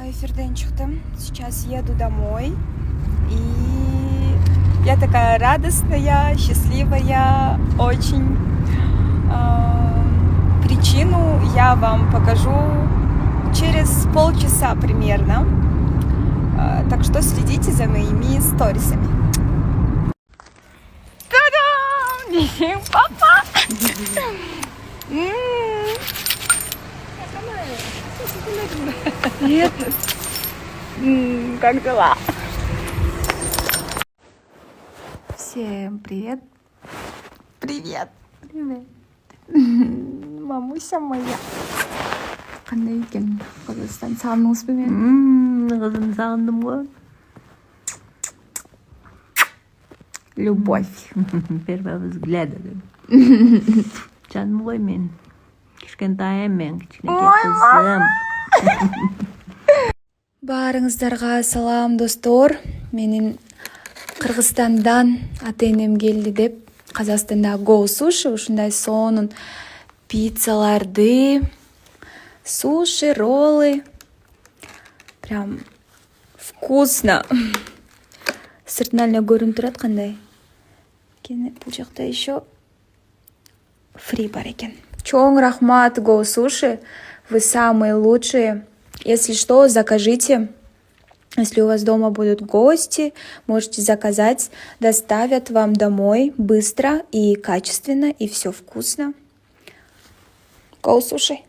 эфирден чыктым. Сейчас еду домой. И я такая радостная, счастливая, очень. Причину я вам покажу через полчаса примерно. Так что следите за моими сторисами. Та-дам! Папа! Нет. Как дела? Всем привет. Привет. Привет. Мамуся моя. Қандай екен? Қазақстан сағындыңыз ба мені? Қызым сағындым ғой. Любовь. Первого взгляда. Жаным ғой мен. Кішкентайым мен, кішкентай қызым. Барыңыздарға салам, достор. Менің Қырғызстандан ата-енем келді деп, Қазақстанда Go Sushi, ушундай сонун пиццаларды, суши, роллы. Прям вкусно. Сыртынан эле көрүнүп турат кандай. Бул жакта еще фри бар экен. Чоң рахмат, Go Sushi. Вы самые лучшие. Если что, закажите. Если у вас дома будут гости, можете заказать. Доставят вам домой быстро и качественно, и все вкусно. Go Sushi.